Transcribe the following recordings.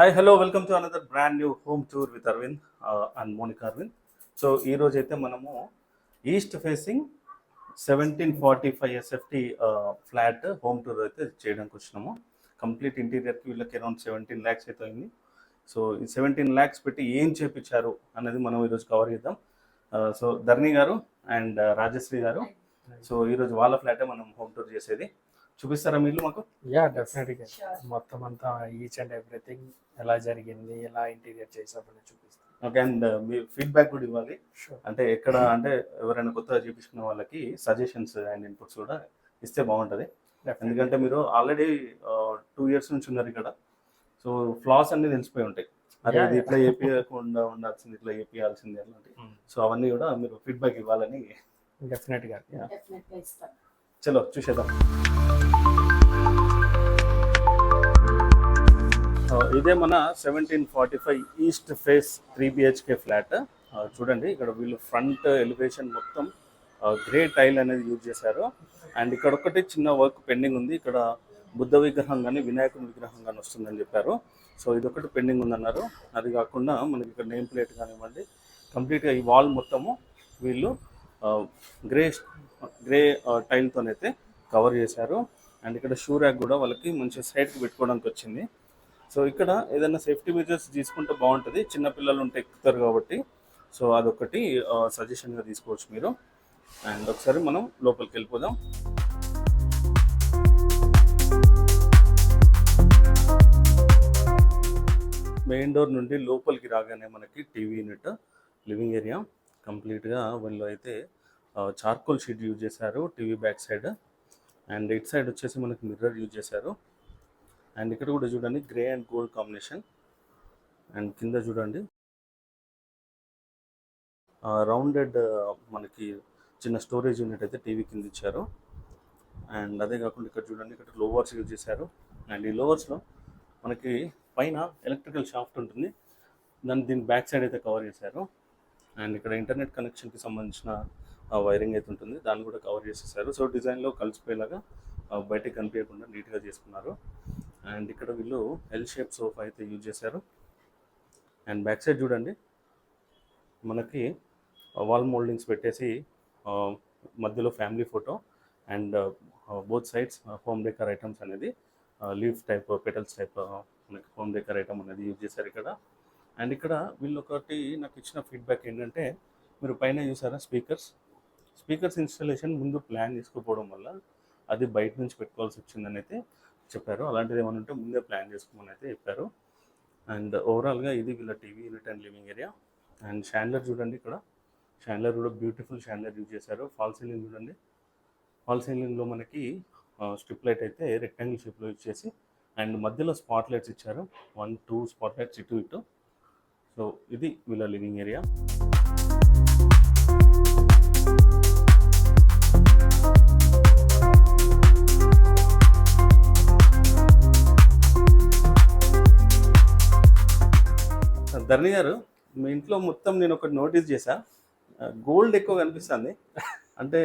Hi hello welcome to another brand new home tour with Arvind and Monika Arvind. So ఈరోజు అయితే మనము east facing 1745 SFT flat home tour అయితే చేయడానికి వచ్చినాము. కంప్లీట్ ఇంటీరియర్కి వీళ్ళకి అరౌండ్ 17 lakhs అయితే అయింది. సో ఈ 17 lakhs పెట్టి ఏం చేపించారు అనేది మనం ఈరోజు కవర్ చేద్దాం. సో ధర్ని గారు అండ్ రాజశ్రీ గారు, సో ఈరోజు వాళ్ళ ఫ్లాటే మనం హోమ్ టూర్ చేసేది. చూపిస్తారా మీరు మాకు? యా డెఫినెట్గా మొత్తం అంతా ఈచ్ అండ్ ఎవ్రీథింగ్ ఎలా జరిగింది, ఎలా ఇంటీరియర్ చేసామని చూపిస్తాం. ఓకే, అండ్ మీ ఫీడ్బ్యాక్ కూడా ఇవ్వాలి. అంటే ఎక్కడ అంటే ఎవరైనా కొత్తగా చూపించుకున్న వాళ్ళకి సజెషన్స్ అండ్ ఇన్పుట్స్ కూడా ఇస్తే బాగుంటుంది. ఎందుకంటే మీరు ఆల్రెడీ 2 years నుంచి ఉన్నారు ఇక్కడ. సో ఫ్లాస్ అన్ని తెలిసిపోయి ఉంటాయి. అదే ఇది ఇట్లా ఏపీయకుండా ఉండాల్సింది, ఇట్లా ఏపీయాల్సింది అలాంటి. సో అవన్నీ కూడా మీరు ఫీడ్బ్యాక్ ఇవ్వాలని. డెఫినెట్గా చలో చూసేద్దాం. ఇదే మన 1745 ఈస్ట్ ఫేస్ 3 BHK ఫ్లాట్. చూడండి, ఇక్కడ వీళ్ళు ఫ్రంట్ ఎలివేషన్ మొత్తం గ్రే టైల్ అనేది యూజ్ చేశారు. అండ్ ఇక్కడ ఒకటి చిన్న వర్క్ పెండింగ్ ఉంది. ఇక్కడ బుద్ధ విగ్రహం కానీ వినాయకుని విగ్రహం కానీ వస్తుందని చెప్పారు. సో ఇదొకటి పెండింగ్ ఉందన్నారు. అది కాకుండా మనకి ఇక్కడ నేమ్ ప్లేట్ కానివ్వండి, కంప్లీట్గా ఈ వాల్ మొత్తము వీళ్ళు గ్రే టైల్తోనైతే కవర్ చేశారు. అండ్ ఇక్కడ షూ ర్యాక్ కూడా వాళ్ళకి మంచి సైడ్కి పెట్టుకోవడానికి వచ్చింది. సో ఇక్కడ ఏదైనా సేఫ్టీ మెజర్స్ తీసుకుంటే బాగుంటుంది, చిన్నపిల్లలు ఉంటే ఎక్కుతారు కాబట్టి. సో అదొకటి సజెషన్గా తీసుకోవచ్చు మీరు. అండ్ ఒకసారి మనం లోపలికి వెళ్ళిపోదాం. మెయిన్ డోర్ నుండి లోపలికి రాగానే మనకి టీవీ యూనిట్, లివింగ్ ఏరియా కంప్లీట్గా వీళ్ళు అయితే చార్కోల్ షీట్ యూజ్ చేశారు TV back side. And it side వచ్చేసి మనకి మిర్రర్ యూజ్ చేశారు. అండ్ ఇక్కడ కూడా చూడండి grey and gold combination. And కింద చూడండి రౌండెడ్ మనకి చిన్న స్టోరేజ్ యూనిట్ అయితే టీవీ కింద ఇచ్చారు. అండ్ అదే కాకుండా ఇక్కడ చూడండి, ఇక్కడ లోవర్స్ యూజ్ చేశారు. అండ్ ఈ లోవర్స్లో మనకి పైన ఎలక్ట్రికల్ షాఫ్ట్ ఉంటుంది, దీని బ్యాక్ సైడ్ అయితే కవర్ చేశారు. అండ్ ఇక్కడ ఇంటర్నెట్ కనెక్షన్కి సంబంధించిన వైరింగ్ అయితే ఉంటుంది, దాన్ని కూడా కవర్ చేసేసారు. సో డిజైన్లో కలిసిపోయేలాగా బయటకు కనిపించకుండా నీట్గా చేసుకున్నారు. అండ్ ఇక్కడ వీళ్ళు ఎల్ షేప్ సోఫా అయితే యూజ్ చేశారు. అండ్ బ్యాక్ సైడ్ చూడండి, మనకి వాల్ మోల్డింగ్స్ పెట్టేసి మధ్యలో family photo and both sides home decor items అనేది లీఫ్ టైప్, పెటల్స్ టైప్ మనకి హోమ్ డెకర్ ఐటమ్ అనేది యూజ్ చేశారు ఇక్కడ. అండ్ ఇక్కడ వీళ్ళు ఒకటి నాకు ఇచ్చిన ఫీడ్బ్యాక్ ఏంటంటే, మీరు పైన చూసారా స్పీకర్స్ ఇన్స్టాలేషన్ ముందు ప్లాన్ చేసుకోకపోవడం వల్ల అది బయట నుంచి పెట్టుకోవాల్సి వచ్చిందని అయితే చెప్పారు. అలాంటిది ఏమైనా ఉంటే ముందే ప్లాన్ చేసుకోమని అయితే చెప్పారు. అండ్ ఓవరాల్గా ఇది వీళ్ళ TV unit and living area. And chandelier చూడండి, ఇక్కడ షాండ్లర్ కూడా బ్యూటిఫుల్ షాండ్లర్ యూజ్ చేశారు. ఫాల్ సీలింగ్ చూడండి, ఫాల్ సీలింగ్లో మనకి స్ట్రిప్ లైట్ అయితే రెక్టాంగిల్ షేప్లో యూజ్ చేసి, అండ్ మధ్యలో స్పాట్ లైట్స్ ఇచ్చారు, 1-2 స్పాట్ లైట్స్ ఇటు. సో ఇది వీళ్ళ లివింగ్ ఏరియా. ధర్ని గారు, మీ ఇంట్లో మొత్తం నేను ఒకటి నోటీస్ చేశా, గోల్డ్ ఎక్కువ కనిపిస్తుంది. అంటే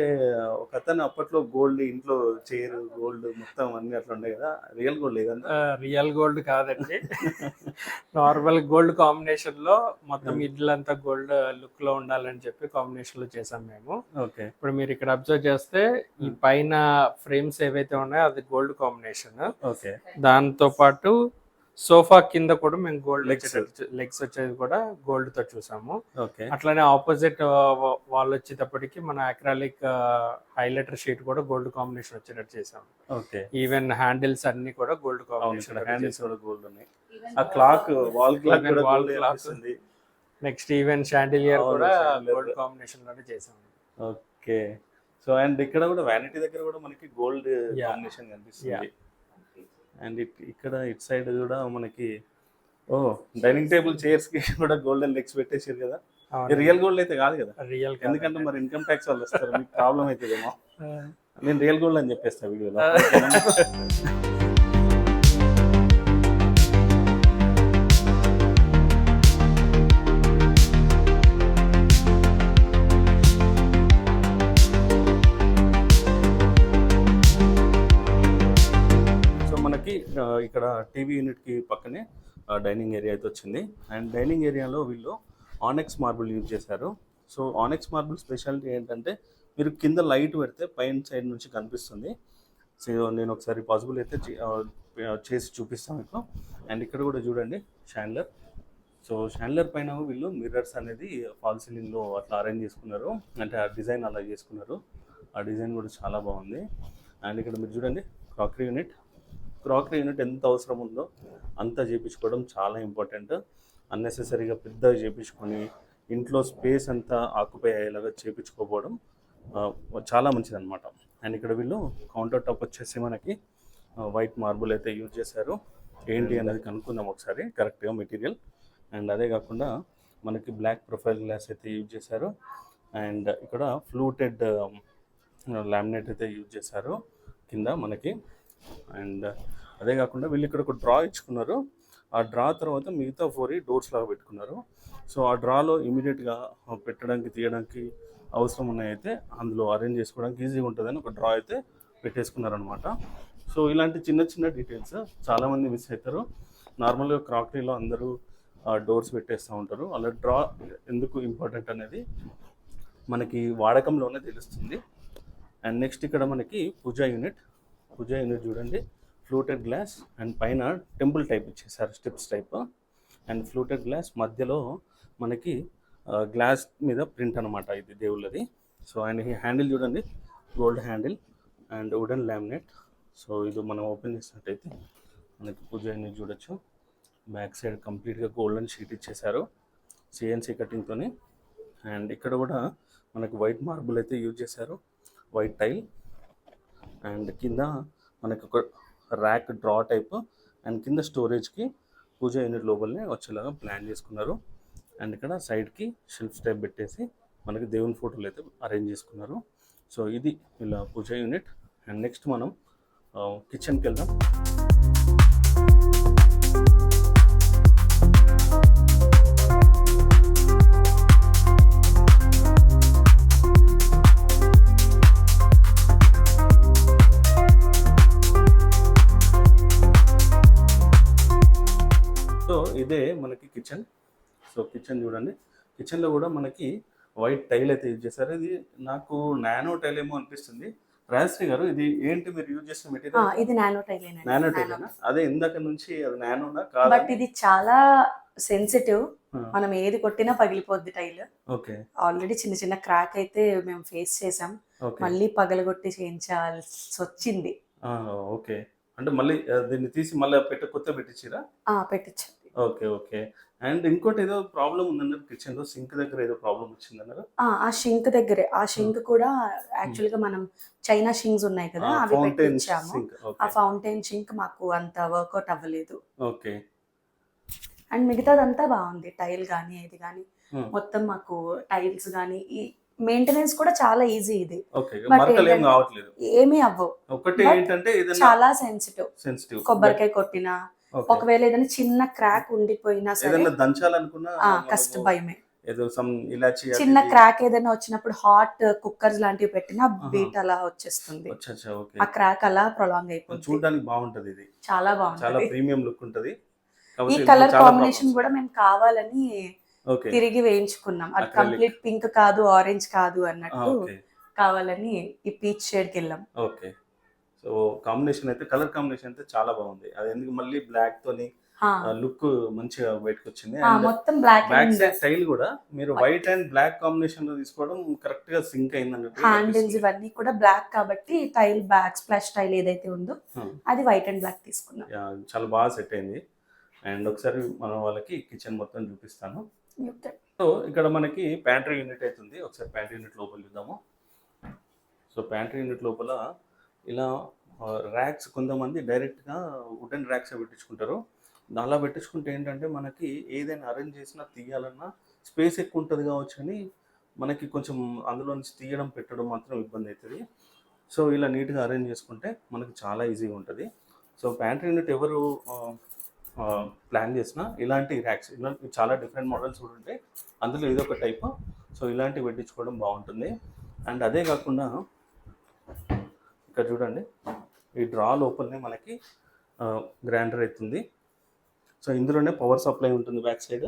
ఒక అతను అప్పట్లో గోల్డ్ ఇంట్లో చైర్ గోల్డ్ మొత్తం అన్ని అట్లా ఉండే కదా, రియల్ గోల్డ్ లేదంటే? రియల్ గోల్డ్ కాదండి, నార్మల్ గోల్డ్ కాంబినేషన్ లో మొత్తం ఇల్లంతా గోల్డ్ లుక్ లో ఉండాలని చెప్పి కాంబినేషన్ లో చేసాం మేము. ఓకే, ఇప్పుడు మీరు ఇక్కడ అబ్జర్వ్ చేస్తే ఈ పైన ఫ్రేమ్స్ ఏవైతే ఉన్నాయో అది గోల్డ్ కాంబినేషన్. ఓకే, దాంతో పాటు సోఫా కింద కూడా మేము గోల్డ్ లెగ్స్ వచ్చేది కూడా గోల్డ్ తో చూసాము. అట్లానే ఆపోజిట్ వాల్ వచ్చేటప్పటికి మన అక్రాలిక్ హైలైటర్ షీట్ కూడా గోల్డ్ కాంబినేషన్ వచ్చేటట్టు చేసాము. ఈవెన్ హ్యాండిల్స్ అన్ని కూడా gold combination. Next even chandelier కూడా గోల్డ్ కాంబినేషన్ లోనే చేసాము. ఓకే, సో అండ్ ఇక్కడ కూడా వ్యానిటీ దగ్గర కూడా మనకి గోల్డ్ కాంబినేషన్ కనిపిస్తుంది. అండ్ ఇక్కడ ఇట్ సైడ్ కూడా మనకి డైనింగ్ టేబుల్ చైర్స్ కి కూడా గోల్డెన్ లెగ్స్ పెట్టేసారు కదా. రియల్ గోల్డ్ అయితే కాదు కదా? రియల్, ఎందుకంటే మరి ఇన్కమ్ ట్యాక్స్ వాళ్ళు వస్తారు, మీకు ప్రాబ్లం అవుతుందేమో. నేను రియల్ గోల్డ్ అని చెప్పేస్తా వీడియోలో. ఇక్కడ టీవీ యూనిట్కి పక్కనే డైనింగ్ ఏరియా అయితే వచ్చింది. అండ్ డైనింగ్ ఏరియాలో వీళ్ళు ఆనెక్స్ మార్బుల్ యూజ్ చేశారు. సో ఆనెక్స్ మార్బుల్ స్పెషాలిటీ ఏంటంటే మీరు కింద లైట్ పెడితే పైన సైడ్ నుంచి కనిపిస్తుంది. సో నేను ఒకసారి పాసిబుల్ అయితే చేసి చూపిస్తాను మీకు. అండ్ ఇక్కడ కూడా చూడండి షాండ్లర్. సో షాండ్లర్ పైన వీళ్ళు మిర్రర్స్ అనేది ఫాల్ సీలింగ్లో అట్లా అరేంజ్ చేసుకున్నారు, అంటే ఆ డిజైన్ అలా చేసుకున్నారు. ఆ డిజైన్ కూడా చాలా బాగుంది. అండ్ ఇక్కడ మీరు చూడండి క్రాకరీ యూనిట్ ఎంత అవసరం ఉందో అంత చేయించుకోవడం చాలా ఇంపార్టెంట్. అన్నెసెసరీగా పెద్దగా చేయించుకొని ఇంట్లో స్పేస్ అంతా ఆక్యుపై అయ్యేలాగా చేయించుకోకపోవడం చాలా మంచిది అనమాట. అండ్ ఇక్కడ వీళ్ళు కౌంటర్ టాప్ వచ్చేసి మనకి వైట్ మార్బుల్ అయితే యూజ్ చేశారు. ఏంటి అనేది కనుక్కుందాం ఒకసారి కరెక్ట్గా మెటీరియల్. అండ్ అదే కాకుండా మనకి బ్లాక్ ప్రొఫైల్ గ్లాస్ అయితే యూజ్ చేశారు. అండ్ ఇక్కడ ఫ్లూటెడ్ లామినేట్ అయితే యూజ్ చేశారు కింద మనకి. అండ్ అదే కాకుండా వీళ్ళు ఇక్కడ ఒక డ్రా ఇచ్చుకున్నారు. ఆ డ్రా తర్వాత మిగతా 4 డోర్స్ లాగా పెట్టుకున్నారు. సో ఆ డ్రాలో ఇమీడియట్గా పెట్టడానికి తీయడానికి అవసరం ఉన్నాయైతే అందులో అరేంజ్ చేసుకోవడానికి ఈజీగా ఉంటుందని ఒక డ్రా అయితే పెట్టేసుకున్నారనమాట. సో ఇలాంటి చిన్న చిన్న డీటెయిల్స్ చాలామంది మిస్ అవుతారు. నార్మల్గా క్రాకరీలో అందరూ డోర్స్ పెట్టేస్తూ ఉంటారు. అలా డ్రా ఎందుకు ఇంపార్టెంట్ అనేది మనకి వాడకంలోనే తెలుస్తుంది. అండ్ నెక్స్ట్ ఇక్కడ మనకి పూజా యూనిట్ చూడండి, ఫ్లూటెడ్ గ్లాస్ అండ్ పైన టెంపుల్ టైప్ ఇచ్చేసారు, steps type. And fluted glass మధ్యలో మనకి గ్లాస్ మీద ప్రింట్ అనమాట ఇది దేవుళ్ళది. సో అండ్ ఈ హ్యాండిల్ చూడండి, gold handle and wooden laminate. So ఇది మనం ఓపెన్ చేసినట్టయితే మనకి పూజ యూనిట్ చూడొచ్చు. బ్యాక్ సైడ్ కంప్లీట్గా గోల్డెన్ షీట్ ఇచ్చేసారు సిఎన్సీ కటింగ్తోని. అండ్ ఇక్కడ కూడా మనకి వైట్ మార్బుల్ అయితే యూజ్ చేశారు, వైట్ టైల్. అండ్ కింద మనకి ఒక ర్యాక్ డ్రా టైప్ అండ్ కింద స్టోరేజ్కి పూజ యూనిట్ లోపలనే వచ్చేలాగా ప్లాన్ చేసుకున్నారు. అండ్ ఇక్కడ సైడ్కి షెల్ఫ్ టైప్ పెట్టేసి మనకి దేవుని ఫోటోలు అయితే అరేంజ్ చేసుకున్నారు. సో ఇది ఇలా పూజ యూనిట్. అండ్ నెక్స్ట్ మనం కిచెన్కి వెళ్దాం. సో ఇదే మనకి కిచెన్. సో కిచెన్ చూడండి, కిచెన్లో కూడా మనకి వైట్ టైల్ అయితే యూజ్ చేశారు. ఇది నాకు నానో టైల్ ఏమో అనిపిస్తుంది. రాజశ్రీ గారు, ఇది ఏంటి మీరు యూజ్ చేసిన మెటీరియల్? ఇది నానో టైల్. Nano tile. అదే ఇందాక నుంచి అది నానోనా కాదా? బట్ ఇది చాలా సెన్సిటివ్, మనం ఏది కొట్టినా పగిలిపోద్ది టైల్. ఓకే. ఆల్రెడీ చిన్న చిన్న క్రాక్ అయితే మేము ఫేస్ చేసాం, మళ్ళీ పగలగొట్టి చేయించాల్సి వచ్చింది. ఓకే, అంటే మళ్ళీ దీన్ని తీసి మళ్ళీ కొత్త పెట్టించిరా? పెట్టించండి. ఓకే. అండ్ ఇంకోటి ఏదో ప్రాబ్లం ఉందన్నారు కిచెన్ లో, సింక్ దగ్గర ఏదో ప్రాబ్లం వచ్చిందన్నారు. ఆ షింక్ దగ్గరే, ఆ షింక్ కూడా యాక్చువల్ గా మనం చైనా షింక్స్ ఉన్నాయి కదా, అవి పెట్టించాము. ఆ ఫౌంటైన్ షింక్ మాకు అంత వర్కౌట్ అవ్వలేదు. ఓకే. అండ్ మిగతాదంతా బాగుంది, టైల్ కానీ ఏది కానీ మొత్తం మాకు టైల్స్ కానీ ఈ మెయింటెనెన్స్ కూడా చాలా ఈజీ. ఇది ఏమీ అవ్వవు. ఒకటి ఏంటంటే చాలా సెన్సిటివ్. కొబ్బరికాయ కొట్టినా, ఒకవేళ ఏదైనా చిన్న క్రాక్ ఉండిపోయినా సరే దంచాలనుకున్నా కష్ట భయమే. చిన్న క్రాక్ ఏదైనా వచ్చినప్పుడు హాట్ కుక్కర్స్ లాంటివి పెట్టినా బీట్ అలా వచ్చేస్తుంది. ఆ క్రాక్ అలా ప్రొలాంగ్ అయిపోతుంది. చూడడానికి బాగుంటది, ఇది చాలా బాగుంటుంది, చాలా ప్రీమియం లుక్ ఉంటది. ఈ కలర్ కాంబినేషన్ కూడా మేము కావాలని తిరిగి వేయించుకున్నాం. అది కంప్లీట్ పింక్ కాదు, ఆరెంజ్ కాదు అన్నట్టు కావాలని ఈ పీచ్ షేడ్ కి వెళ్ళాం. ఓకే. సో కాంబినేషన్ అయితే, కలర్ కాంబినేషన్ అయితే చాలా బాగుంది. అది ఎందుకు మళ్ళీ బ్లాక్ తోని లుక్ మంచిగా బయటకు వచ్చింది. మొత్తం బ్లాక్. బ్యాక్ సైడ్ టైల్ కూడా మీరు వైట్ అండ్ బ్లాక్ కాంబినేషన్ లో తీసుకోవడం కరెక్ట్ గా సింక్ అయింది అన్నట్టు. హ్యాండిల్స్ ఇవన్నీ కూడా బ్లాక్ కాబట్టి టైల్ బ్యాక్ స్ప్లాష్ టైల్ ఏదైతే ఉందో అది వైట్ అండ్ బ్లాక్ తీసుకున్నాం. చాలా బాగా సెట్ అయింది. అండ్ ఒకసారి మనం వాళ్ళకి కిచెన్ మొత్తం చూపిస్తాను. సో ఇక్కడ మనకి ప్యాంట్రీ యూనిట్ అయితే ఉంది. ఒకసారి ప్యాంట్రీ యూనిట్ లోపల చూద్దాము. సో ప్యాంట్రీ యూనిట్ లోపల ఇలా ర్యాక్స్, కొంతమంది డైరెక్ట్గా వుడెన్ ర్యాక్స్ పెట్టించుకుంటారు. అలా పెట్టించుకుంటే ఏంటంటే మనకి ఏదైనా అరేంజ్ చేసినా తీయాలన్నా స్పేస్ ఎక్కువ ఉంటుంది కావచ్చు, అని మనకి కొంచెం అందులో నుంచి తీయడం పెట్టడం మాత్రం ఇబ్బంది అవుతుంది. సో ఇలా నీట్గా అరేంజ్ చేసుకుంటే మనకి చాలా ఈజీగా ఉంటుంది. సో ప్యాంట్రీ యూనిట్ ఎవరు ప్లాన్ చేసినా ఇలాంటి ర్యాక్స్, ఇలాంటి చాలా డిఫరెంట్ మోడల్స్ కూడా ఉంటాయి, అందులో ఏదో ఒక టైప్. సో ఇలాంటివి పెట్టించుకోవడం బాగుంటుంది. అండ్ అదే కాకుండా ఇక్కడ చూడండి, ఈ డ్రా లోపలనే మనకి గ్రైండర్ అవుతుంది. సో ఇందులోనే పవర్ సప్లై ఉంటుంది బ్యాక్ సైడ్.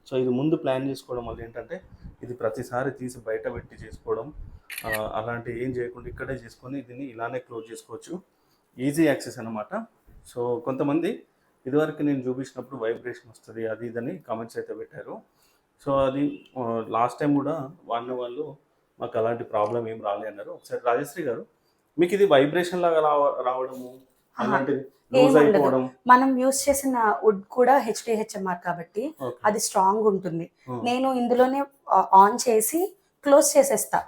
సో ఇది ముందు ప్లాన్ చేసుకోవడం వల్ల ఏంటంటే ఇది ప్రతిసారి తీసి బయట పెట్టి చేసుకోవడం అలాంటి ఏం చేయకుండా ఇక్కడే చేసుకొని దీన్ని ఇలానే క్లోజ్ చేసుకోవచ్చు. ఈజీ యాక్సెస్ అనమాట. సో కొంతమంది ఇదివరకు నేను చూపించినప్పుడు వైబ్రేషన్ వస్తుంది అది ఇదని కామెంట్స్ అయితే పెట్టారు. సో అది లాస్ట్ టైం కూడా వాడిన వాళ్ళు మాకు అలాంటి ప్రాబ్లం ఏం రాలే అన్నారు. ఒకసారి రాజశ్రీ గారు, మీకు ఇది వైబ్రేషన్ లాగా రావడము అలాంటిది లూజ్ అయిపోవడం? మనం యూస్ చేసిన వుడ్ కూడా HDHMR కాబట్టి అది స్ట్రాంగ్ ఉంటుంది. నేను ఇందులోనే ఆన్ చేసి క్లోజ్ చేసేస్తా.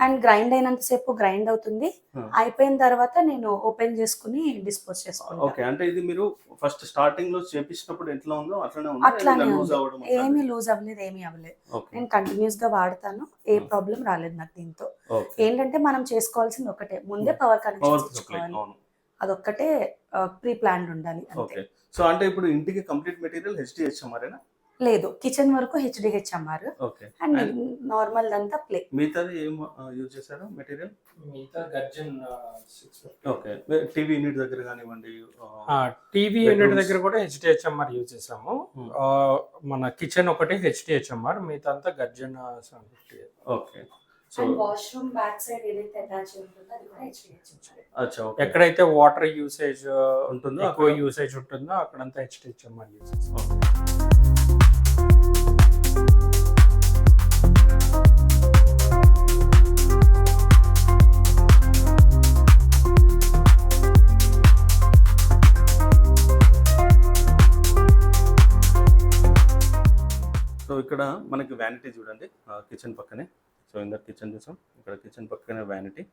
అండ్ గ్రైండ్ అయినంత సేపు గ్రైండ్ అవుతుంది. అయిపోయిన తర్వాత నేను ఓపెన్ చేసుకుని డిస్పోజ్ చేసుకుంటా. ఓకే, అంటే ఇది మీరు ఫస్ట్ స్టార్టింగ్ లో చేపించినప్పుడు ఎట్లా ఉందో అట్లానే ఏమీ లూజ్ అవ్వలేదు, ఏమీ అవ్వలేదు. నేను కంటిన్యూస్ గా వాడతాను, ఏ ప్రాబ్లం రాలేదు నాకు దీంతో. ఏంటంటే మనం చేసుకోవాల్సింది ఒకటే, ముందే పవర్ కనెక్షన్ ఇచ్చుకోవాలి. అదొక్కటే ప్రీ ప్లాన్డ్ ఉండాలి అంతే. సో అంటే ఇప్పుడు ఇంటికి కంప్లీట్ మెటీరియల్ HDHMR లేదు, కిచెన్ వరకు HDHMR అండ్ నార్మల్ అంతా ప్లే. మిగతాది ఏం యూజ్ చేశారు మెటీరియల్? మిగతా గర్జన్ 650. ఓకే, టీవీ యూనిట్ దగ్గర కానివ్వండి, టీవీ యూనిట్ దగ్గర కూడా HDHMR యూజ్ చేసాము. మన కిచెన్ ఒకటి HDHMR, మిగతా అంతా Curzon 750. Okay. And washroom back side ఏదైతే అటాచ్ ఉంటుందో అది కూడా HDHMR. అచ్చా, ఓకే. ఎక్కడైతే వాటర్ యూసేజ్ ఉంటుందో ఎక్కువ యూసేజ్ ఉంటుందో అక్కడంతా HDHMR యూజ్ చేస్తాం. సో ఇక్కడ మనకి వ్యానిటీ చూడండి కిచెన్ పక్కనే. సో ఇందాక కిచెన్ చూసాం, ఇక్కడ కిచెన్ పక్కనే వ్యానిటీ.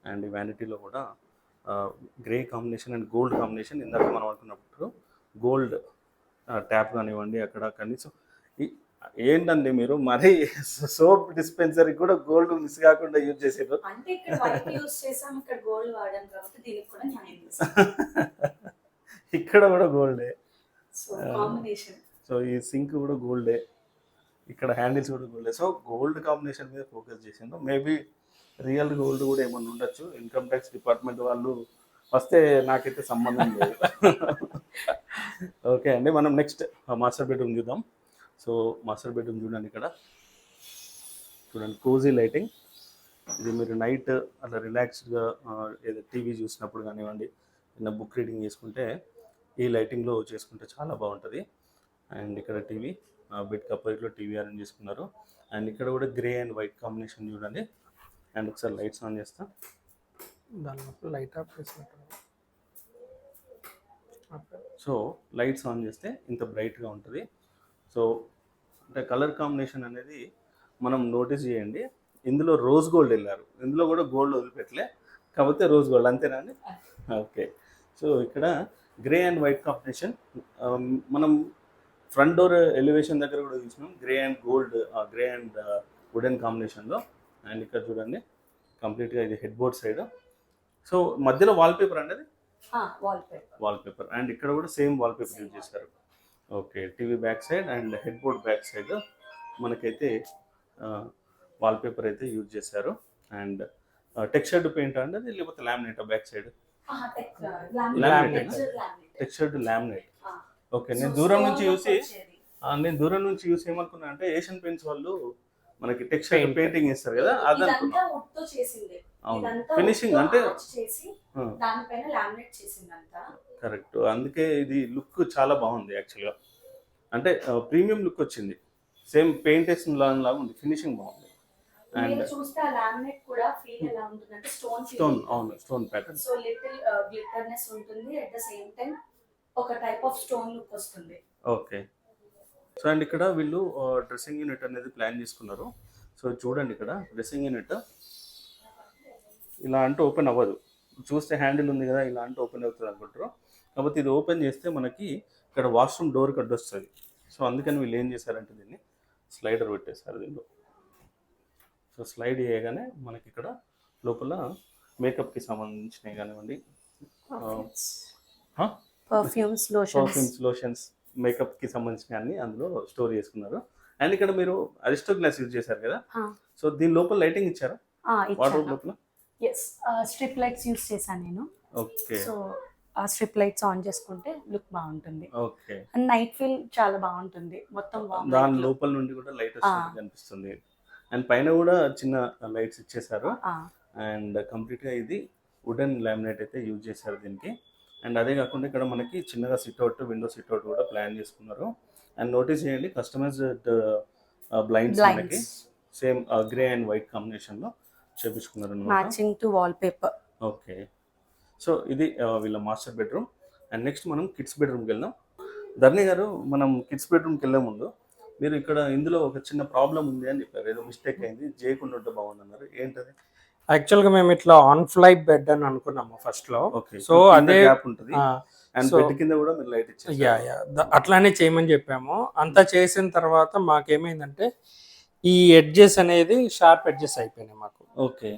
అండ్ ఈ వ్యానిటీలో కూడా grey combination and gold combination. ఇందాక మనం అనుకున్నప్పుడు గోల్డ్ ట్యాప్ కానివ్వండి అక్కడ కనీసం ఏంటండి మీరు మరీ సోప్ డిస్పెన్సరీ కూడా గోల్డ్ మిస్ కాకుండా యూజ్ చేసేది. అంటే ఇక్కడ వైట్ యూస్ చేసాం, ఇక్కడ గోల్డ్ వాడాం కాబట్టి దీనికి కూడా న్యాయం చేసాం. ఇక్కడ కూడా గోల్డే. So combination. సో ఈ సింక్ కూడా గోల్డే, ఇక్కడ హ్యాండిల్స్ కూడా గోల్డే. సో గోల్డ్ కాంబినేషన్ మీద ఫోకస్ చేసిండు. మేబీ రియల్ గోల్డ్ కూడా ఏమన్నా ఉండొచ్చు. ఇన్కమ్ ట్యాక్స్ డిపార్ట్మెంట్ వాళ్ళు వస్తే నాకైతే సంబంధం లేదు. ఓకే అండి, మనం నెక్స్ట్ మాస్టర్ బెడ్రూమ్ చూద్దాం. సో మాస్టర్ బెడ్రూమ్ చూడండి, ఇక్కడ చూడండి కోజీ లైటింగ్. ఇది మీరు నైట్ అలా రిలాక్స్డ్గా ఏదో టీవీ చూసినప్పుడు కానివ్వండి, ఏదైనా బుక్ రీడింగ్ చేసుకుంటే ఈ లైటింగ్లో చేసుకుంటే చాలా బాగుంటుంది. అండ్ ఇక్కడ టీవీ బెడ్ కప్పరిలో టీవీ అరేంజ్ చేసుకున్నారు. అండ్ ఇక్కడ కూడా గ్రే అండ్ వైట్ కాంబినేషన్ చూడండి. అండ్ ఒకసారి లైట్స్ ఆన్ చేస్తా, దానిలో లైట్ ఆఫ్ చేసినట్టు. సో లైట్స్ ఆన్ చేస్తే ఇంత బ్రైట్గా ఉంటుంది. సో అంటే కలర్ కాంబినేషన్ అనేది మనం నోటీస్ చేయండి. ఇందులో రోజ్ గోల్డ్ వెళ్ళారు, ఇందులో కూడా గోల్డ్ వదిలిపెట్టలే, కాకపోతే రోజ్ గోల్డ్ అంతేనా అండి? ఓకే. సో ఇక్కడ గ్రే అండ్ వైట్ కాంబినేషన్. మనం ఫ్రంట్ డోర్ ఎలివేషన్ దగ్గర కూడా చూసినాం grey and gold, grey and wooden కాంబినేషన్లో. అండ్ ఇక్కడ చూడండి కంప్లీట్గా ఇది హెడ్ బోర్డ్ సైడ్. సో మధ్యలో వాల్పేపర్ అండి, అది వాల్పేపర్. అండ్ ఇక్కడ కూడా సేమ్ వాల్పేపర్ యూజ్ చేశారు. Okay, TV back side and head board back side మనకైతే వాల్పేపర్ అయితే యూజ్ చేశారు. అండ్ టెక్స్చర్డ్ పెయింట్ అండి అది, లేకపోతే laminate back side? Textured laminate. Okay, నేను దూరం నుంచి చూసి ఏమనుకున్నా అంటే ఏషియన్ పెయింట్స్ వాళ్ళు మనకి టెక్స్చర్ పెయింటింగ్ ఇస్తారు కదా, అది అనుకున్నా. అవును, ఫినిషింగ్ అంటే కరెక్ట్. అందుకే ఇది లుక్ చాలా బాగుంది యాక్చువల్గా. అంటే ప్రీమియం లుక్ వచ్చింది, సేమ్ పెయింట్ వేసిన లాగా ఉంది, ఫినిషింగ్ బాగుంది. అండ్ చూస్తే ఆ లామినేట్ కూడా ఫీల్ ఎలా ఉంటుందంటే స్టోన్, అవును స్టోన్ ప్యాటర్న్. సో లిటిల్ గ్లిటర్నెస్ ఉంటుంది, అట్ ద సేమ్ టైం ఒక టైప్ ఆఫ్ స్టోన్ లుక్ వస్తుంది. ఓకే. సో అండ్ ఇక్కడ వీళ్ళు డ్రెస్సింగ్ యూనిట్ అనేది ప్లాన్ చేసుకున్నారు. సో చూడండి ఇక్కడ డ్రెస్సింగ్ యూనిట్ ఇలా అంటే ఓపెన్ అవ్వదు, చూస్తే హ్యాండిల్ ఉంది కదా ఇలా అంటే ఓపెన్ అవుతుంది అనుకుంటారు. కాకపోతే ఇది ఓపెన్ చేస్తే మనకి ఇక్కడ వాష్రూమ్ డోర్కి అడ్డొస్తుంది. సో అందుకని వీళ్ళు ఏం చేశారంటే దీన్ని స్లైడర్ పెట్టేశారు దీనిలో. సో స్లైడ్ చేయగానే మనకి ఇక్కడ లోపల మేకప్కి సంబంధించినవి కానివ్వండి, పర్ఫ్యూమ్స్, లోషన్స్, మేకప్కి సంబంధించిన అన్ని అందులో స్టోర్ చేసుకున్నారు. అండ్ ఇక్కడ మీరు అరిస్టో గ్లాస్ యూజ్ చేశారు కదా, సో దీని లోపల లైటింగ్ ఇచ్చారా? వాటర్ లోపల స్ట్రిప్ లైట్స్ యూజ్ చేశాను నేను. ఓకే. సో ఆ స్ట్రిప్ లైట్స్ ఆన్ చేసుకుంటే లుక్ బాగుంటుంది. ఓకే. అండ్ నైట్ ఫీల్ చాలా బాగుంటుంది. మొత్తం warm దాని light లో. లోపల నుండి కూడా లైట్ వస్తున్నట్టు కనిపిస్తుంది. అండ్ పైన కూడా చిన్న లైట్స్ ఇచ్చేసారు. ఆ, అండ్ కంప్లీట్గా ఇది వుడెన్ లామినేట్ అయితే యూజ్ చేశారు దీనికి. అండ్ అదే కాకుండా ఇక్కడ మనకి చిన్నగా సిట్అవుట్, విండో సిట్అవుట్ కూడా ప్లాన్ చేసుకున్నారు. అండ్ నోటీస్ చేయండి, కస్టమైజ్డ్ బ్లైండ్స్ మనకి blinds same grey and white కాంబినేషన్లో చేపించుకున్నారు అనమాట. Matching to wall paper. Okay. So ఇది వీళ్ళ మాస్టర్ బెడ్రూమ్. అండ్ నెక్స్ట్ మనం కిడ్స్ బెడ్రూమ్కి వెళ్దాం. ధరణి గారు, మనం కిడ్స్ బెడ్రూమ్కి వెళ్ళే ముందు మీరు ఇక్కడ ఇందులో ఒక చిన్న ప్రాబ్లం ఉంది అని చెప్పారు, ఏదో మిస్టేక్ అయింది, చేయకుండా ఉంటే బాగుందన్నారు, ఏంటది? యాక్చువల్గా మేము ఇట్లా ఆన్ ఫ్లై బెడ్ అని అనుకున్నాము ఫస్ట్ లో. ఓకే. సో అదే గ్యాప్ ఉంటుంది అండ్ so- బెడ్ కింద కూడా మీరు లైట్ ఇచ్చారు. అట్లానే చేయమని చెప్పాము. అంతా చేసిన తర్వాత మాకేమైందంటే ఈ ఎడ్జెస్ అనేది షార్ప్ ఎడ్జెస్ అయిపోయినాయి మాకు. ఓకే.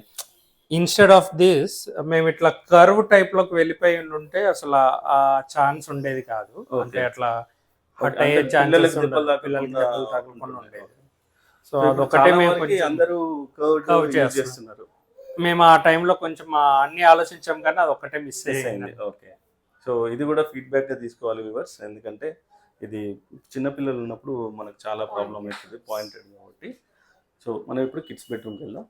ఇన్స్టెడ్ ఆఫ్ దిస్ మేము ఇట్లా కర్వ్ టైప్ లోకి వెళ్ళిపోయి ఉంటే అసలు ఆ ఛాన్స్ ఉండేది కాదు. Okay. అంటే అట్లా Okay, హట్ అయ్యే అంటే ఛాన్సెస్ పిల్లలకి దెబ్బలు పిల్లలకి తగలకుండా దెబ్బలు తగలకుండా ఉంటుంది. ఉండేది. సో అదొకటే మేము వరకు కొంచెం అందరూ curve కర్వ్ చేస్తున్నారు. చేస్తున్నారు. మేము ఆ టైంలో కొంచెం అన్ని ఆలోచించాం కానీ అది ఒక్కటే మిస్ Yes అయింది. అయింది. ఓకే. సో ఇది కూడా ఫీడ్బ్యాక్ గా తీసుకోవాలి వ్యూవర్స్, ఎందుకంటే ఇది చిన్నపిల్లలు ఉన్నప్పుడు మనకు చాలా ప్రాబ్లం అవుతుంది పాయింటెడ్ కాబట్టి. సో మనం ఇప్పుడు కిడ్స్ బెడ్రూమ్కి వెళ్దాం.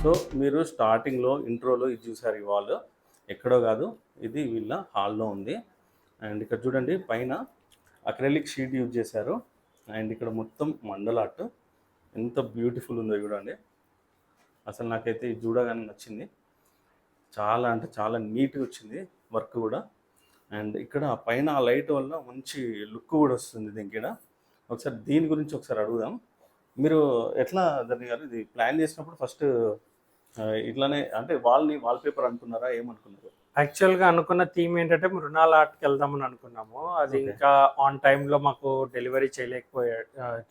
సో మీరు స్టార్టింగ్లో ఇంట్రోలో ఇది చూసారు, ఈ వాల్ ఎక్కడో కాదు, ఇది వీళ్ళ హాల్లో ఉంది. అండ్ ఇక్కడ చూడండి, పైన అక్రెలిక్ షీట్ యూజ్ చేశారు. అండ్ ఇక్కడ మొత్తం మండల ఆర్ట్ ఎంత బ్యూటిఫుల్ ఉందో చూడండి. అసలు నాకైతే ఇది చూడగానే నచ్చింది. చాలా అంటే చాలా నీట్గా వచ్చింది వర్క్ కూడా. అండ్ ఇక్కడ పైన ఆ లైట్ వల్ల మంచి లుక్ కూడా వస్తుంది దీనికి. ఒకసారి దీని గురించి ఒకసారి అడుగుదాం. మీరు ఎట్లా ధరణి గారు ఇది ప్లాన్ చేసినప్పుడు ఫస్ట్ ఇట్లానే అంటే వాల్ పేపర్ అనుకున్నారా, ఏమనుకున్నారు? యాక్చువల్గా అనుకున్న థీమ్ ఏంటంటే మృణాల్ ఆర్ట్కి వెళ్దామని అనుకున్నాము. అది Okay. ఇంకా ఆన్ టైంలో మాకు డెలివరీ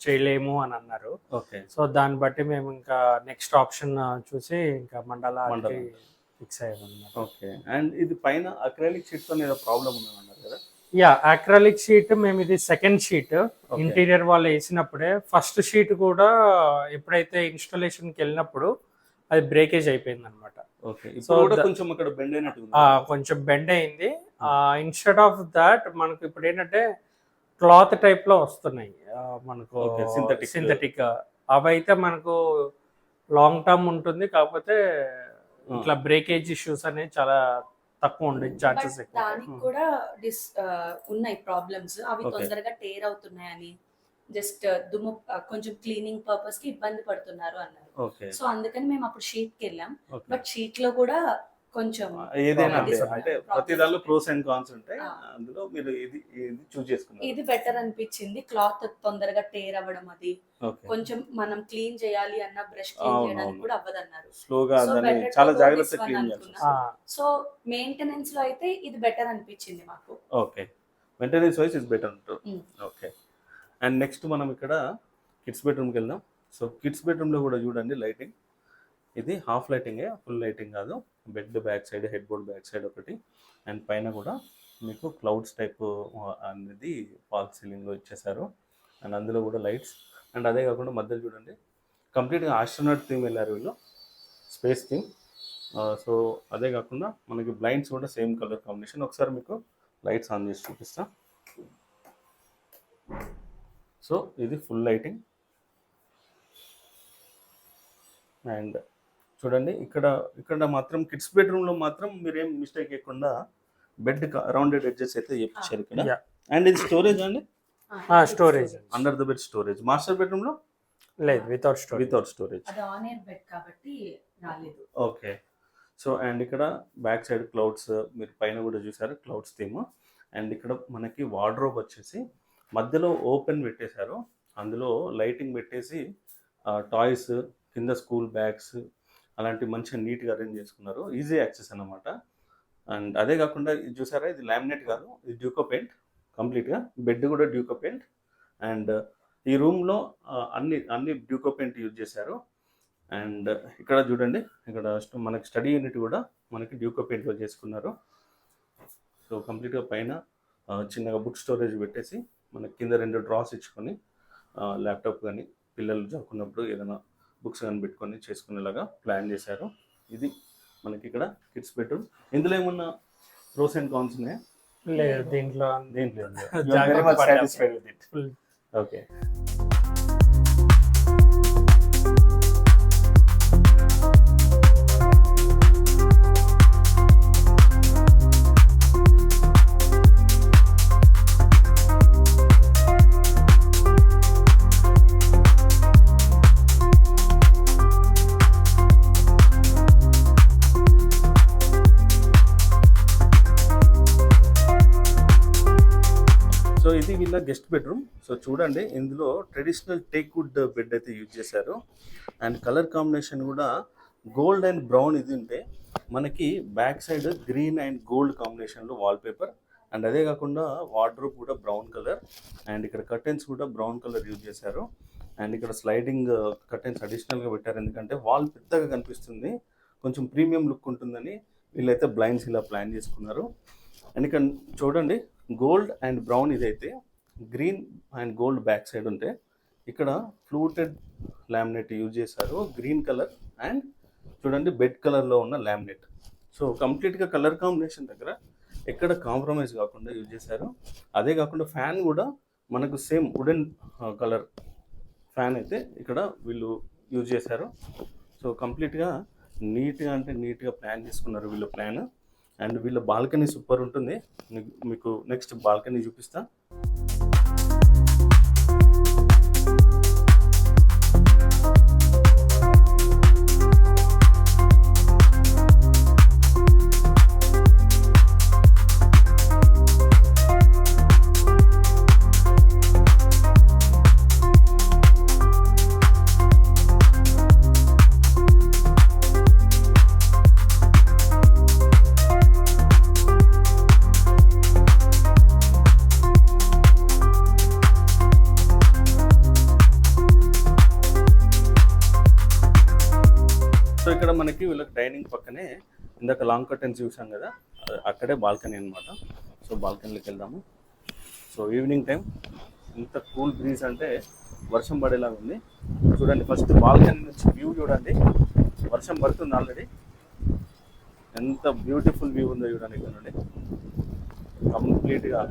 చేయలేము అని అన్నారు. ఓకే. సో దాన్ని బట్టి మేము ఇంకా నెక్స్ట్ ఆప్షన్ చూసి ఇంకా మండల ఆర్ట్కి ఫిక్స్ అయ్యాము అన్నమాట. ఓకే. అండ్ ఇది పైన అక్రైలిక్ షీట్ తో ఏదో ప్రాబ్లం ఉందన్నారు కదా? అక్రాలిక్ షీట్ మేము ఇది సెకండ్ షీట్ ఇంటీరియర్ వాళ్ళు వేసినప్పుడే. ఫస్ట్ షీట్ కూడా ఎప్పుడైతే ఇన్స్టాలేషన్కి వెళ్ళినప్పుడు అది బ్రేకేజ్ అయిపోయింది అనమాట. ఓకే. ఇప్పుడు కూడా కొంచెం అక్కడ బెండ్ అయినట్టు ఉంది. కొంచెం బెండ్ అయింది. ఇన్స్టెడ్ ఆఫ్ దాట్ మనకు ఇప్పుడు ఏంటంటే క్లాత్ టైప్ లో వస్తున్నాయి మనకు, సింథటిక్. అవైతే మనకు లాంగ్ టర్మ్ ఉంటుంది, కాకపోతే ఇట్లా బ్రేకేజ్ ఇష్యూస్ అనేవి చాలా తక్కువ ఉండే ఛాన్సెస్ ఎక్కువ. దానికి కూడా ఉన్నాయి ప్రాబ్లమ్స్. అవి Okay. తొందరగా టేర్ అవుతున్నాయని, జస్ట్ దుమ్ము కొంచెం క్లీనింగ్ పర్పస్ కి ఇబ్బంది పడుతున్నారు అన్నారు. ఓకే. సో అందుకని మేము అప్పుడు షీట్ కి వెళ్ళాం. ఓకే. బట్ షీట్ లో కూడా కొంచెం ఏదైనా అంతే. problems అంటే ఉన్నాయి. ప్రతి దానిలో ప్రోస్ అండ్ కాన్స్ ఉంటాయి. ఆ. అందులో మీరు ఇది చూస్ చేసుకున్నారు. ఇది బెటర్ అనిపించింది. క్లాత్ తొందరగా టేర్ అవ్వడం, అది ఓకే. కొంచెం మనం క్లీన్ చేయాలి అన్న బ్రష్ క్లీన్ అవును, చేయడానికి అవును. కూడా అవ్వదన్నారు. స్లోగా So దాన్ని better చాలా to go జాగ్రత్తగా this one క్లీన్ అనుకున్నా. చేయాలి. సో మెయింటెనెన్స్ లో అయితే ఇది బెటర్ అనిపించింది మాకు. Okay. Maintenance wise is better అంటారు. Mm. ఓకే. అండ్ నెక్స్ట్ మనం ఇక్కడ కిడ్స్ బెడ్రూమ్కి వెళ్దాం. సో కిడ్స్ బెడ్రూమ్లో కూడా చూడండి లైటింగ్. ఇది హాఫ్ లైటింగే, ఫుల్ లైటింగ్ కాదు. Bed back side, head board back side ఒకటి, అండ్ పైన కూడా మీకు క్లౌడ్స్ టైప్ అనేది ఫాల్ సీలింగ్లో ఇచ్చేసారు. అండ్ అందులో కూడా లైట్స్. అండ్ అదే కాకుండా మధ్యలో చూడండి కంప్లీట్గా ఆస్ట్రోనాట్ థీమ్ వెళ్ళారు వీళ్ళు, స్పేస్ థీమ్. సో అదే కాకుండా మనకి బ్లైండ్స్ కూడా సేమ్ కలర్ కాంబినేషన్. ఒకసారి మీకు లైట్స్ ఆన్ చేసి చూపిస్తా. సో ఇది ఫుల్ లైటింగ్. అండ్ చూడండి ఇక్కడ మాత్రం కిడ్స్ బెడ్రూమ్లో మాత్రం మీరేం మిస్టేక్ చేయకుండా బెడ్ రౌండెడ్ ఎడ్జెస్ అయితే చేయించారు ఇక్కడ. Yeah. అండ్ ఇది స్టోరేజ్ అండి, storage under the bed storage. Master బెడ్రూమ్లో లేదు, వితౌట్ స్టోరేజ్. Without storage. అది ఆన్ ఎయిర్ బెడ్ కాబట్టి రాలేదు. ఓకే. సో అండ్ ఇక్కడ బ్యాక్ సైడ్ క్లౌడ్స్ మీరు పైన కూడా చూసారు, క్లౌడ్స్ థీమ్. అండ్ ఇక్కడ మనకి వార్డ్రోబ్ వచ్చేసి మధ్యలో ఓపెన్ పెట్టేశారు, అందులో లైటింగ్ పెట్టేసి టాయ్స్ కింద స్కూల్ బ్యాగ్స్ అలాంటి మంచిగా నీట్గా అరేంజ్ చేసుకున్నారు. ఈజీ యాక్సెస్ అన్నమాట. అండ్ అదే కాకుండా ఇది చూసారా, ఇది లామినేట్ కాదు, ఇది డ్యూకో పెయింట్. కంప్లీట్గా బెడ్ కూడా డ్యూకో పెయింట్. అండ్ ఈ రూమ్లో అన్ని డ్యూకో పెయింట్ యూజ్ చేశారు. అండ్ ఇక్కడ చూడండి, ఇక్కడ మనకి స్టడీ యూనిట్ కూడా మనకి డ్యూకో పెయింట్లో చేసుకున్నారు. సో కంప్లీట్గా పైన చిన్నగా బుక్ స్టోరేజ్ పెట్టేసి మనకి కింద 2 డ్రాస్ ఇచ్చుకొని ల్యాప్టాప్ కానీ పిల్లలు చదువుకున్నప్పుడు ఏదైనా బుక్స్ కానీ పెట్టుకొని చేసుకునేలాగా ప్లాన్ చేశారు. ఇది మనకి ఇక్కడ కిడ్స్ బెడ్రూమ్. ఇందులో ఏమన్నా ప్రోస్ అండ్ కాన్స్ ఉన్నాయా? లేదు, దీంట్లో satisfied with it. Okay. So ఇది వీళ్ళ గెస్ట్ బెడ్రూమ్. సో చూడండి, ఇందులో ట్రెడిషనల్ టేక్ వుడ్ బెడ్ అయితే యూజ్ చేశారు. అండ్ కలర్ కాంబినేషన్ కూడా గోల్డ్ అండ్ బ్రౌన్ ఇది ఉంటే మనకి back side green and gold కాంబినేషన్లో వాల్పేపర్. అండ్ అదే కాకుండా వార్డ్రోబ్ కూడా బ్రౌన్ కలర్. అండ్ ఇక్కడ కర్టెన్స్ కూడా బ్రౌన్ కలర్ యూజ్ చేశారు. అండ్ ఇక్కడ స్లైడింగ్ కర్టెన్స్ అడిషనల్గా పెట్టారు, ఎందుకంటే వాల్ పెద్దగా కనిపిస్తుంది, కొంచెం ప్రీమియం లుక్ ఉంటుందని వీళ్ళైతే బ్లైండ్స్ ఇలా ప్లాన్ చేసుకున్నారు. అండ్ ఇక్కడ చూడండి, గోల్డ్ అండ్ బ్రౌన్ ఇదైతే green and gold back side ఉంటే ఇక్కడ ఫ్లూటెడ్ లామినేట్ యూజ్ చేశారు, గ్రీన్ కలర్ అండ్ చూడండి బెడ్ కలర్లో ఉన్న లామినేట్. సో కంప్లీట్గా కలర్ కాంబినేషన్ దగ్గర ఎక్కడ కాంప్రమైజ్ కాకుండా యూజ్ చేశారు. అదే కాకుండా ఫ్యాన్ కూడా మనకు సేమ్ వుడెన్ కలర్ ఫ్యాన్ అయితే ఇక్కడ వీళ్ళు యూజ్ చేశారు. సో కంప్లీట్గా నీట్గా ప్లాన్ చేసుకున్నారు వీళ్ళు ప్లాన్. అండ్ వీళ్ళ బాల్కనీ సూపర్ ఉంటుంది. మీకు నెక్స్ట్ బాల్కనీ చూపిస్తా. సో ఇక్కడ మనకి వీళ్ళకి డైనింగ్ పక్కనే ఇందాక లాంగ్ కర్టెన్స్ చూసాం కదా, అక్కడే బాల్కనీ అనమాట. సో బాల్కనీలోకి వెళ్దాము. సో ఈవినింగ్ టైం ఎంత కూల్ బ్రీజ్ అంటే వర్షం పడేలాగా ఉంది. చూడండి, ఫస్ట్ బాల్కనీ నుంచి వ్యూ చూడండి, వర్షం పడుతుంది ఆల్రెడీ. ఎంత బ్యూటిఫుల్ వ్యూ ఉందో చూడండి ఇక్కడ నుండి. కంప్లీట్గా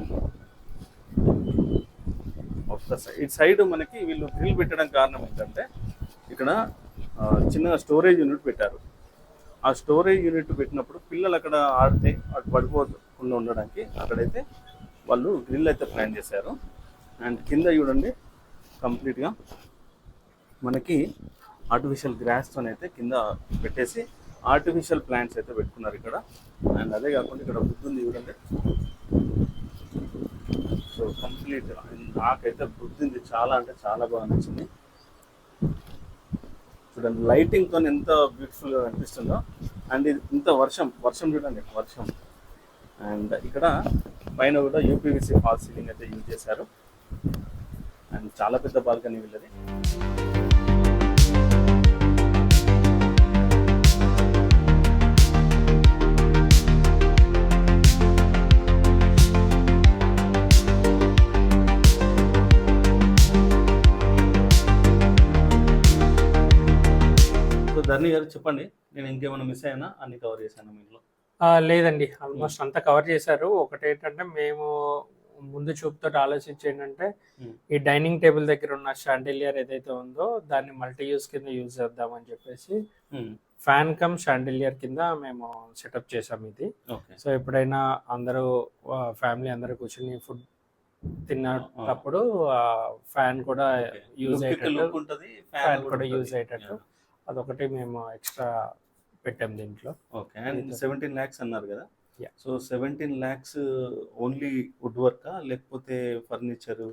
ఒక్క సైడ్ మనకి వీళ్ళు గ్రిల్ పెట్టడం కారణం ఏంటంటే ఇక్కడ చిన్న స్టోరేజ్ యూనిట్ పెట్టారు. ఆ స్టోరేజ్ యూనిట్ పెట్టినప్పుడు పిల్లలు అక్కడ ఆడితే అటు పడిపోకుండా ఉండడానికి అక్కడైతే వాళ్ళు గ్రిల్ అయితే ప్లాన్ చేశారు. అండ్ కింద చూడండి, కంప్లీట్గా మనకి ఆర్టిఫిషియల్ గ్రాస్తో అయితే కింద పెట్టేసి ఆర్టిఫిషియల్ ప్లాంట్స్ అయితే పెట్టుకున్నారు ఇక్కడ. అండ్ అదే కాకుండా ఇక్కడ బుద్ధుంది చూడండి. సో కంప్లీట్ నాకైతే బుద్ధింది చాలా అంటే చాలా బాగా నచ్చింది. చూడండి లైటింగ్తో ఎంత బ్యూటిఫుల్గా కనిపిస్తుందో. అండ్ ఇది ఇంత వర్షం చూడండి, వర్షం. అండ్ ఇక్కడ పైన కూడా యూపీవీసీ ఫాల్ సీలింగ్ అయితే యూజ్ చేశారు. అండ్ చాలా పెద్ద బాల్కనీ వీళ్ళది. సో ధర్ని గారు చెప్పండి, నేను ఇంకేమైనా మిస్ అయినా అన్ని కవర్ చేశాను మీలో? లేదండి, ఆల్మోస్ట్ అంతా కవర్ చేశారు. ఒకటేంటంటే మేము ముందు చూపుతో ఆలోచించి ఏంటంటే ఈ డైనింగ్ టేబుల్ దగ్గర ఉన్న షాండిలియర్ ఏదైతే ఉందో దాన్ని మల్టీ యూస్ కింద యూజ్ చేద్దామని చెప్పేసి ఫ్యాన్ కమ్ షాండిలియర్ కింద మేము సెటప్ చేసాం ఇది. సో ఎప్పుడైనా అందరూ ఫ్యామిలీ అందరూ కూర్చొని ఫుడ్ తిన్నప్పుడు ఫ్యాన్ కూడా యూజ్ అయ్యేటట్టు, ఫ్యాన్ కూడా యూజ్ అయ్యేటట్టు అదొకటి మేము ఎక్స్ట్రా పెట్టాం దీంట్లో. ఓకే. అండ్ 17 lakhs అన్నారు కదా, సో 17 lakhs ఓన్లీ వుడ్ వర్కా లేకపోతే ఫర్నిచర్,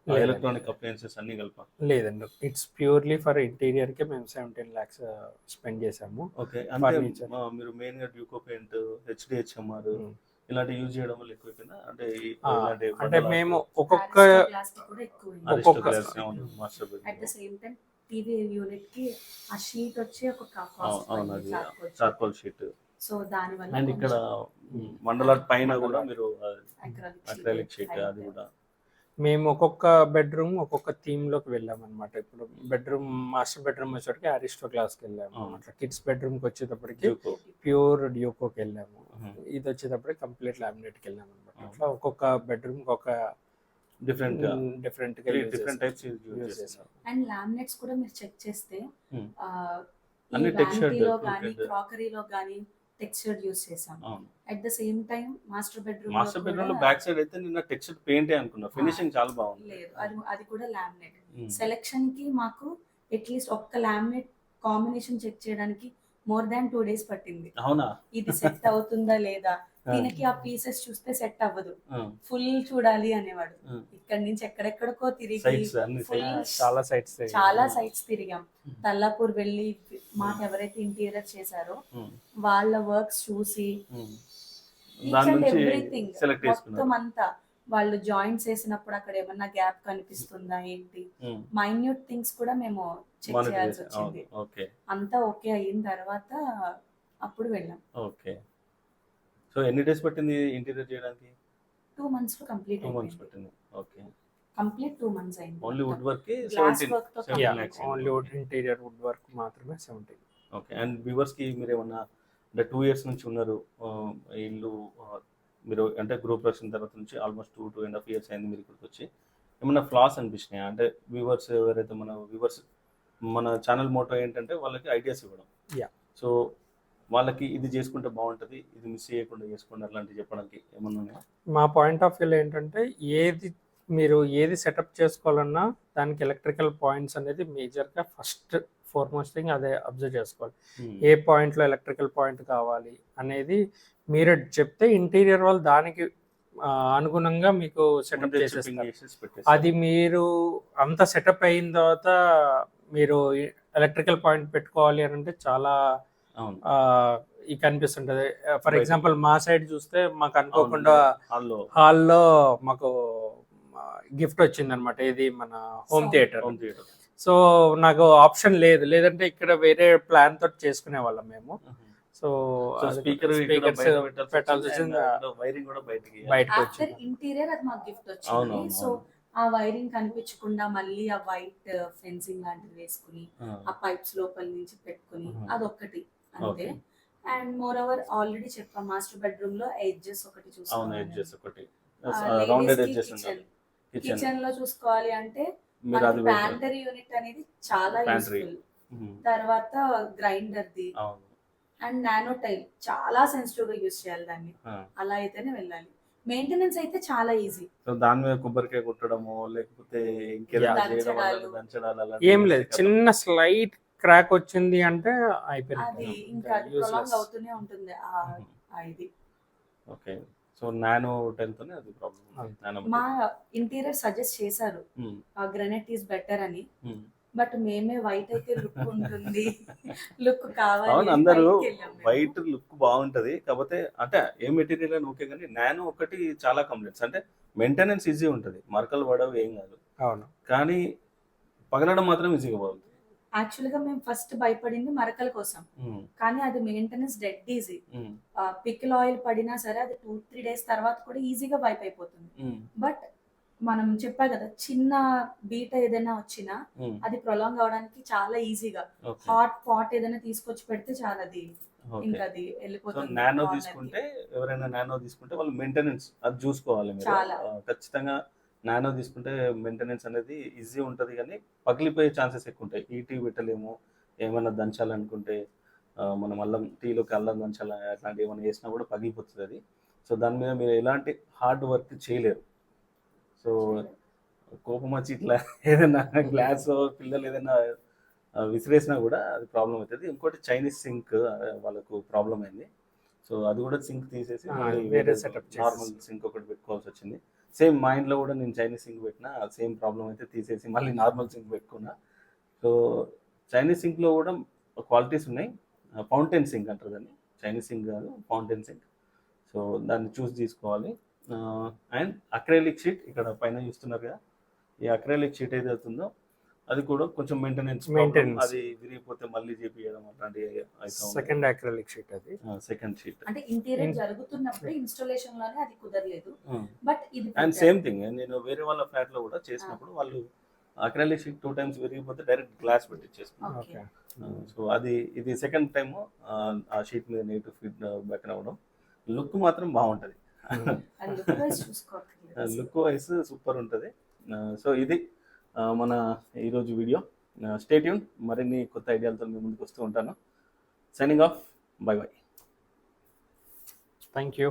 ఎలక్ట్రానిక్ అప్లయన్సెస్ అన్ని కలిపా? లేదండి, ఇట్స్ ప్యూర్లీ ఫర్ ఇంటీరియర్ కే మేము 17 lakhs స్పెండ్ చేసాము. ఓకే. అంటే మీరు మెయిన్ గా డ్యూకో పెయింట్, హెచ్డిహెచ్ఎంఆర్ ఇలాంటి యూజ్ చేయడం వల్ల ఎక్కువైపోయిందా? అంటే ఇలాంటి అంటే మేము ఒక్కొక్క గ్లాస్ కి కూడా ఎక్కువ ఒక్కొక్క- master at the same time TV unit కి ఆ షీట్ వచ్చి ఒక అవును, అది చార్కోల్ షీట్. సో దాని వల్ల అండ్ ఇక్కడ మండల పైన కూడా మీరు అక్రైలిక్ షీట్ అది కూడా. మేము ఒక్కొక్క బెడ్రూమ్ ఒక్కొక్క థీమ్ లోకి వెళ్ళాం అనమాట. ఇప్పుడు బెడ్రూమ్ మాస్టర్ బెడ్రూమ్ వచ్చేటప్పటికి అరిస్టో క్లాస్కి వెళ్ళాము. అట్లా కిడ్స్ బెడ్రూమ్కి వచ్చేటప్పటికి ప్యూర్ డ్యూకోకి వెళ్ళాము. ఇది వచ్చేటప్పటికి కంప్లీట్ లామినేట్కి వెళ్ళాము అనమాట. అట్లా ఒక్కొక్క బెడ్రూమ్ ఒక డిఫరెంట్ డిఫరెంట్ టైప్స్ యూజ్ చేసాం. అండ్ లామినేట్స్ కూడా మీరు చెక్ చేస్తే అన్ని textured, లో కానీ crooked. క్రాకరీలో కానీ టెక్స్చర్డ్ యూస్ చేసాం. At the same time master bedroom లో బ్యాక్ సైడ్ అయితే నిన్న టెక్స్చర్ పెయింట్ అనుకున్నా, ఫినిషింగ్ చాలా బాగుంది. లేదు, అది కూడా లామినేట్. సెలెక్షన్ కి మాకు అట్లీస్ట్ ఒక్క లామినేట్ కాంబినేషన్ చెక్ చేయడానికి మోర్ దాన్ 2 days పట్టింది. అవునా? ఇది సెట్ అవుతుందా లేదా, దీనికి ఆ పీసెస్ చూస్తే సెట్ అవ్వదు, ఫుల్ చూడాలి అనేవాడు. ఇక్కడ నుంచి ఎక్కడెక్కడికో తిరిగి చాలా సైట్స్ తిరిగాం. తల్లాపూర్ వెళ్ళి మాకు ఎవరైతే ఇంటీరియర్ చేశారో వాళ్ళ వర్క్స్ చూసి ఎవ్రీథింగ్ మొత్తం అంతా వాళ్ళు జాయింట్స్ వేసినప్పుడు అక్కడ ఏమన్నా గ్యాప్ కనిపిస్తుందా ఏంటి, మైన్యూట్ థింగ్స్ కూడా మేము చెక్ చేయాల్సి వచ్చింది. అంతా ఓకే అయిన తర్వాత అప్పుడు వెళ్ళాం. ఓకే. సో ఎన్ని డేస్ పట్టింది ఇంటీరియర్ చేయడానికి? 2 months లో కంప్లీట్ 2 months పట్టింది. ఓకే. కంప్లీట్ 2 months అయింది. ఓన్లీ వుడ్ వర్క్ కి గ్లాస్ 17 వర్క్ తో lakhs. Only interior wood work మాత్రమే 17. ఓకే. అండ్ వ్యూవర్స్ కి మీరు ఏమన్నా అంటే 2 years నుంచి ఉన్నారు ఇల్లు, మీరు అంటే గ్రూప్ వచ్చిన తర్వాత నుంచి ఆల్మోస్ట్ 2.5 years అయింది మీరు ఇక్కడికి వచ్చి, ఏమన్నా ఫ్లాస్ అనిపించినాయి? అంటే వ్యూవర్స్ ఎవరైతే మన ఛానల్ మోటో ఏంటంటే వాళ్ళకి ఐడియాస్ ఇవ్వడం. సో వాళ్ళకి ఇది చేసుకుంటే బాగుంటుంది, ఇది మిస్ చేయకుండా చేసుకోండి అట్లాంటివి చెప్పడానికి ఏమన్నా ఉన్నాయా? మా పాయింట్ ఆఫ్ వ్యూలో ఏంటంటే మీరు ఏది సెటప్ చేసుకోవాలన్నా దానికి ఎలక్ట్రికల్ పాయింట్స్ అనేది మేజర్గా ఫస్ట్ ఫార్మోస్ట్ థింగ్ అదే అబ్జర్వ్ చేసుకోవాలి. ఏ పాయింట్లో ఎలక్ట్రికల్ పాయింట్ కావాలి అనేది మీరు చెప్తే ఇంటీరియర్ వాళ్ళు దానికి అనుగుణంగా మీకు సెటప్ చేసేస్తారు. అది మీరు అంత సెటప్ అయిన తర్వాత మీరు ఎలక్ట్రికల్ పాయింట్ పెట్టుకోవాలి అని అంటే చాలా కనిపిస్తుంటది. ఫర్ ఎగ్జాంపుల్ మా సైడ్ చూస్తే మాకు అనుకోకుండా హాల్లో మాకు గిఫ్ట్ వచ్చింది అనమాట, ఇది మన హోమ్ థియేటర్. సో నాకు ఆప్షన్ లేదంటే ఇక్కడ వేరే ప్లాన్ తోటి చేసుకునే వాళ్ళం మేము. సో స్పీకర్స్ పెట్టాల్సి వచ్చింది, బయటకు వచ్చింది. ఇంటీరియర్ అది మాకు గిఫ్ట్ వచ్చింది. సో ఆ వైరింగ్ కనిపించకుండా మళ్ళీ ఆ వైట్ ఫెన్సింగ్ లాంటిది వేసుకుని ఆ పైప్స్ లోపల నుంచి పెట్టుకుని అదొక్కటి అంతే. అండ్ మోర్ ఓవర్ ఆల్రెడీ చెప్పాం మాస్టర్ బెడ్రూమ్ లో ఎడ్జెస్ ఒకటి చూసుకోవాలి, కిచెన్ లో చూసుకోవాలి అంటే ప్యాంటరీ యూనిట్ అనేది చాలా యూస్ఫుల్. తర్వాత గ్రైండర్ ది అండ్ నానో టైల్ చాలా సెన్సిటివ్ గా యూస్ చేయాలి దాన్ని, అలా అయితేనే వెళ్ళాలి. మెయింటెనెన్స్ అయితే చాలా ఈజీ. దాని మీద కొబ్బరికాయ కొట్టడము లేకపోతే ఏం లేదు, చిన్న స్లైట్ క్రాక్ వచ్చింది అంటే అయిపోయింది, అది ఇంకా ప్రొలాంగ్ అవుతూనే ఉంటుంది ఇది. ఓకే. సో నానో టైల్ తోనే అది ప్రాబ్లం. మా ఇంటీరియర్ సజెస్ట్ చేశారు గ్రానైట్ ఈస్ బెటర్ అని, బట్ మేమే వైట్ అయితే లుక్ ఉంటుంది, లుక్ కావాలి. అవును, అందరూ వైట్ లుక్ బాగుంటది, కాకపోతే అంటే ఏ మెటీరియల్ అని ఓకే, కానీ నానో ఒకటి చాలా కంప్లైంట్స్. అంటే మెయింటెనెన్స్ ఈజీ ఉంటుంది, మరకలు పడవు ఏం కాదు, అవును, కానీ పగలడం మాత్రం ఈజీగా పోతుంది. యాక్చువల్ గా మేము ఫస్ట్ భయపడింది మరకల కోసం, కానీ అది maintenance dead easy. Pickle oil పడినా సరే అది 2-3 days తర్వాత కూడా ఈజీగా వైప్ అయిపోతుంది. బట్ మనం చెప్పా కదా, చిన్న బీట ఏదైనా వచ్చినా అది ప్రొలాంగ్ అవడానికి చాలా ఈజీగా, హాట్ పాట్ ఏదైనా తీసుకొచ్చి పెడితే చాలా అది ఇంకా అది వెళ్ళిపోతుంది. నానో తీసుకుంటే ఎవరైనా నానో తీసుకుంటే వాళ్ళు మెయింటెనెన్స్ అది చూసుకోవాలి ఖచ్చితంగా. నానో తీసుకుంటే మెయింటెనెన్స్ అనేది ఈజీ ఉంటుంది, కానీ పగిలిపోయే ఛాన్సెస్ ఎక్కువ ఉంటాయి. ఈ టీ పెట్టలేము, ఏమైనా దంచాలనుకుంటే మనం అల్లం టీలోకి అల్లం దంచాల అట్లాంటి ఏమైనా వేసినా కూడా పగిలిపోతుంది అది. సో దాని మీద మీరు ఎలాంటి హార్డ్ వర్క్ చేయలేరు. సో కోపం వచ్చి ఇట్లా ఏదైనా గ్లాస్ పిల్లలు ఏదైనా విసిరేసినా కూడా అది ప్రాబ్లం అవుతుంది. ఇంకోటి చైనీస్ సింక్ వాళ్ళకు ప్రాబ్లం అయింది. సో అది కూడా సింక్ తీసేసి వేరే సెటప్ నార్మల్ సింక్ ఒకటి పెట్టుకోవాల్సి వచ్చింది. సేమ్ మా ఇంట్లో కూడా నేను చైనీస్ సింక్ పెట్టినా సేమ్ ప్రాబ్లం అయితే తీసేసి మళ్ళీ నార్మల్ సింక్ పెట్టుకున్నా. సో చైనీస్ సింక్లో కూడా క్వాలిటీస్ ఉన్నాయి. ఫౌంటైన్ సింక్ అంటారు దాన్ని, చైనీస్ సింక్ కాదు, ఫౌంటైన్ సింక్. సో సో దాన్ని చూసి తీసుకోవాలి. అండ్ అక్రైలిక్ షీట్ ఇక్కడ పైన చూస్తున్నారు కదా, ఈ అక్రైలిక్ షీట్ ఏదైతే ఉందో అది కూడా కొంచెం మెయింటెనెన్స్, అది విరిగిపోతే మళ్ళీ చేపియడం అట్లాంటివి అవుతా సెకండ్ అక్రిలిక్ షీట్ అది. సెకండ్ షీట్ అంటే ఇంటీరియర్ జరుగుతున్నప్పుడు ఇన్స్టాలేషన్ లోనే అది కుదరలేదు. బట్ ఇది అండ్ సేమ్ థింగ్ నేను వేరే వాళ్ళ ఫ్లాట్ లో కూడా చేసినప్పుడు వాళ్ళు అక్రైలిక్ షీట్ 2 times విరిగిపోతే డైరెక్ట్ గ్లాస్ పెట్టి చేసుకున్నాను. ఓకే. సో ఇది సెకండ్ టైం ఆ షీట్ మీద నెగిటివ్ ఫీడ్బ్యాక్ రావడం. లుక్ మాత్రం బాగుంటుంది, లుక్ వైస్ సూపర్ ఉంటుంది. సో ఇది మన ఈరోజు వీడియో. స్టే ట్యూన్, మరిన్ని కొత్త ఐడియాలతో మీ ముందుకు వస్తూ ఉంటాను. Signing off, by by. Thank you.